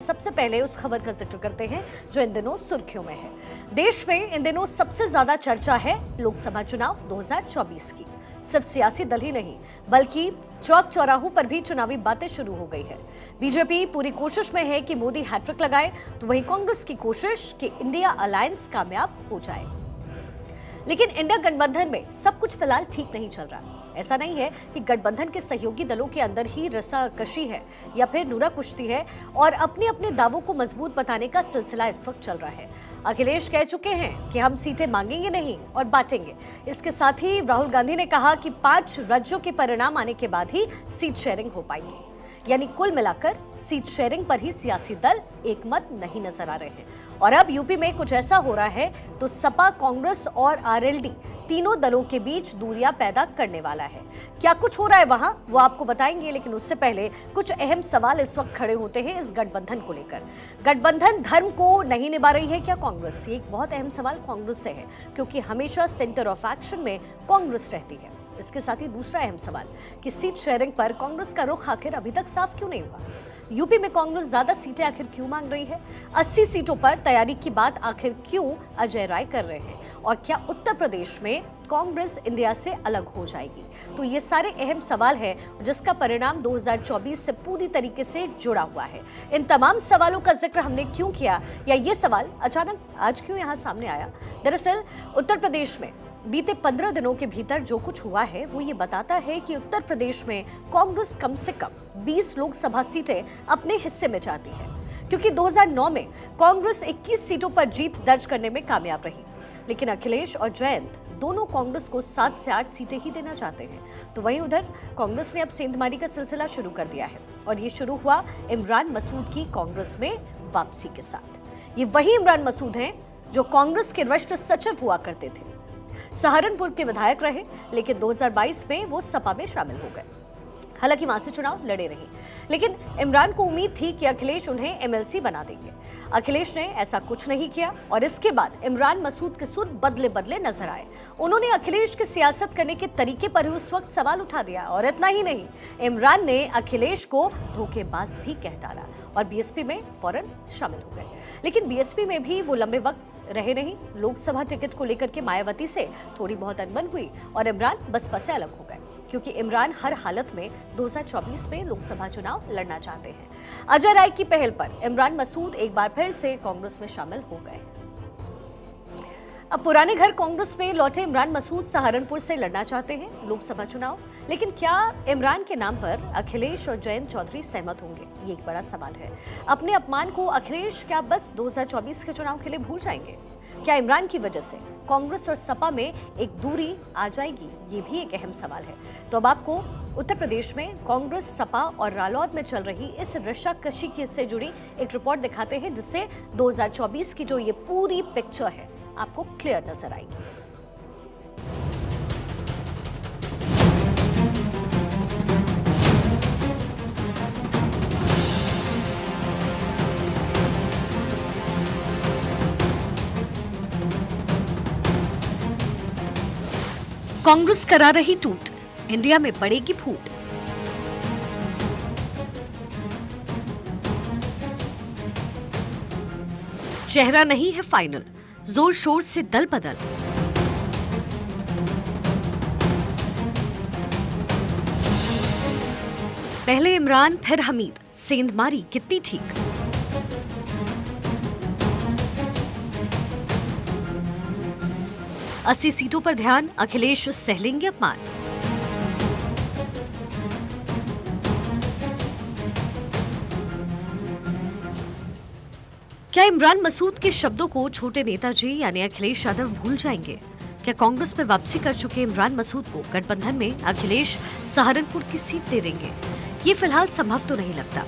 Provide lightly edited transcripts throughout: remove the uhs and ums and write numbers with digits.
सबसे पहले उस खबर का जिक्र करते हैं जो इन दिनों सुर्खियों में है। देश में इन दिनों सबसे ज्यादा चर्चा है लोकसभा चुनाव 2024 की। सिर्फ सियासी दल ही नहीं बल्कि चौक चौराहों पर भी चुनावी बातें शुरू हो गई है। बीजेपी पूरी कोशिश में है कि मोदी हैट्रिक लगाए, तो वहीं कांग्रेस की कोशिश कि इंडिया अलायंस कामयाब हो जाए। लेकिन इंडिया गठबंधन में सब कुछ फिलहाल ठीक नहीं चल रहा। ऐसा नहीं है कि गठबंधन के सहयोगी दलों के अंदर ही रस्साकशी है या फिर नूरा कुश्ती है और अपने अपने दावों को मजबूत बताने का सिलसिला इस वक्त चल रहा है। अखिलेश कह चुके हैं कि हम सीटें मांगेंगे नहीं और बांटेंगे। इसके साथ ही राहुल गांधी ने कहा कि 5 राज्यों के परिणाम आने के बाद ही सीट शेयरिंग हो पाएगी। यानी कुल मिलाकर सीट शेयरिंग पर ही सियासी दल एकमत नहीं नजर आ रहे हैं। और अब यूपी में कुछ ऐसा हो रहा है तो सपा, कांग्रेस और आरएलडी तीनों दलों के बीच दूरियां पैदा करने वाला है। क्या कुछ हो रहा है वहां वो आपको बताएंगे, लेकिन उससे पहले कुछ अहम सवाल इस वक्त खड़े होते हैं इस गठबंधन को लेकर। गठबंधन धर्म को नहीं निभा रही है क्या कांग्रेस? ये एक बहुत अहम सवाल कांग्रेस से है, क्योंकि हमेशा सेंटर ऑफ एक्शन में कांग्रेस रहती है। इसके साथ ही दूसरा अहम सवाल कि सीट शेयरिंग पर कांग्रेस का रुख आखिर अभी तक साफ क्यों नहीं हुआ? यूपी में कांग्रेस ज्यादा सीटें आखिर क्यों मांग रही है? 80 सीटों पर तैयारी की बात आखिर क्यों अजय राय कर रहे हैं? और क्या उत्तर प्रदेश में कांग्रेस इंडिया से अलग हो जाएगी? तो ये सारे अहम सवाल हैं जिसका परिणाम 2024 से पूरी तरीके से जुड़ा हुआ है। इन तमाम सवालों का जिक्र हमने क्यों किया, या ये सवाल अचानक आज क्यों यहाँ सामने आया? दरअसल उत्तर प्रदेश में बीते 15 दिनों के भीतर जो कुछ हुआ है वो ये बताता है कि उत्तर प्रदेश में कांग्रेस कम से कम 20 लोकसभा सीटें अपने हिस्से में चाहती है, क्योंकि 2009 में कांग्रेस 21 सीटों पर जीत दर्ज करने में कामयाब रही। लेकिन अखिलेश और जयंत दोनों कांग्रेस को 7 से 8 सीटें ही देना चाहते हैं। तो वहीं उधर कांग्रेस ने अब सेंधमारी का सिलसिला शुरू कर दिया है, और ये शुरू हुआ इमरान मसूद की कांग्रेस में वापसी के साथ। ये वही इमरान मसूद हैं जो कांग्रेस के राष्ट्रीय सचिव हुआ करते थे, सहारनपुर के विधायक रहे, लेकिन 2022 में वो सपा में शामिल हो गए। हालांकि वहां से चुनाव लड़े रहे, लेकिन इमरान को उम्मीद थी कि अखिलेश उन्हें एमएलसी बना देंगे। अखिलेश ने ऐसा कुछ नहीं किया और इसके बाद इमरान मसूद के सुर बदले बदले नजर आए। उन्होंने अखिलेश के सियासत करने के तरीके पर ही उस वक्त सवाल उठा दिया, और इतना ही नहीं, इमरान ने अखिलेश को धोखेबाज भी कह डाला और बीएसपी में फौरन शामिल हो गए। लेकिन बीएसपी में भी वो लंबे वक्त रहे नहीं। लोकसभा टिकट को लेकर के मायावती से थोड़ी बहुत अनबन हुई और इमरान बसपा से अलग हो गए, क्योंकि इमरान हर हालत में 2024 में लोकसभा चुनाव लड़ना चाहते हैं। अजय राय की पहल पर इमरान मसूद एक बार फिर से कांग्रेस में शामिल हो गए। अब पुराने घर कांग्रेस में लौटे इमरान मसूद सहारनपुर से लड़ना चाहते हैं लोकसभा चुनाव। लेकिन क्या इमरान के नाम पर अखिलेश और जयंत चौधरी सहमत होंगे? ये एक बड़ा सवाल है। अपने अपमान को अखिलेश क्या बस 2024 के चुनाव के लिए भूल जाएंगे? क्या इमरान की वजह से कांग्रेस और सपा में एक दूरी आ जाएगी? ये भी एक अहम सवाल है। तो अब आपको उत्तर प्रदेश में कांग्रेस, सपा और रालोद में चल रही इस रस्साकशी से जुड़ी एक रिपोर्ट दिखाते हैं, जिससे 2024 की जो ये पूरी पिक्चर है आपको क्लियर नजर आएगी। कांग्रेस करा रही टूट, इंडिया में पड़ेगी फूट। चेहरा नहीं है फाइनल, जोर शोर से दल बदल। पहले इमरान फिर हमीद, सेंधमारी कितनी ठीक। अस्सी सीटों पर ध्यान, अखिलेश सह लेंगे अपमान। क्या इमरान मसूद के शब्दों को छोटे नेताजी यानी अखिलेश यादव भूल जाएंगे? क्या कांग्रेस में वापसी कर चुके इमरान मसूद को गठबंधन में अखिलेश सहारनपुर की सीट दे देंगे? ये फिलहाल संभव तो नहीं लगता,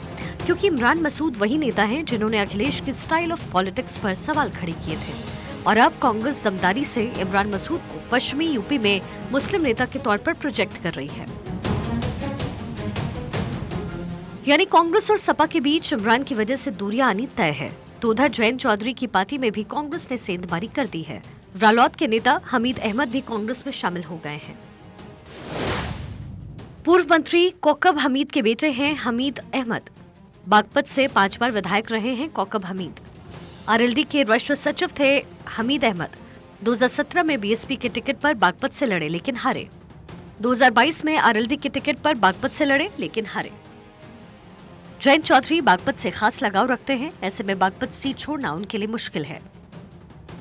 क्योंकि इमरान मसूद वही नेता हैं जिन्होंने अखिलेश की स्टाइल ऑफ पॉलिटिक्स पर सवाल खड़े किए थे। और अब कांग्रेस दमदारी से इमरान मसूद को पश्चिमी यूपी में मुस्लिम नेता के तौर पर प्रोजेक्ट कर रही है। यानी कांग्रेस और सपा के बीच इमरान की वजह से दूरियां आनी तय है। तो उधर जयंत चौधरी की पार्टी में भी कांग्रेस ने सेंधमारी कर दी है। रालोद के नेता हमीद अहमद भी कांग्रेस में शामिल हो गए हैं। पूर्व मंत्री कोकब हमीद के बेटे हैं हमीद अहमद। बागपत से 5 बार विधायक रहे हैं कौकब हमीद। आरएलडी के राष्ट्रीय सचिव थे हमीद अहमद। 2017 में बीएसपी के टिकट पर बागपत से लड़े लेकिन हारे। 2022 में आरएलडी के टिकट पर बागपत से लड़े लेकिन हारे। जयंत चौधरी बागपत से खास लगाव रखते हैं, ऐसे में बागपत सीट छोड़ना उनके लिए मुश्किल है।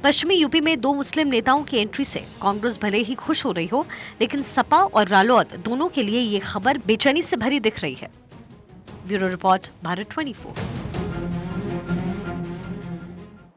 पश्चिमी यूपी में 2 मुस्लिम नेताओं की एंट्री से कांग्रेस भले ही खुश हो रही हो, लेकिन सपा और रालोद दोनों के लिए ये खबर बेचैनी से भरी दिख रही है। Bureau report, Bharat 24।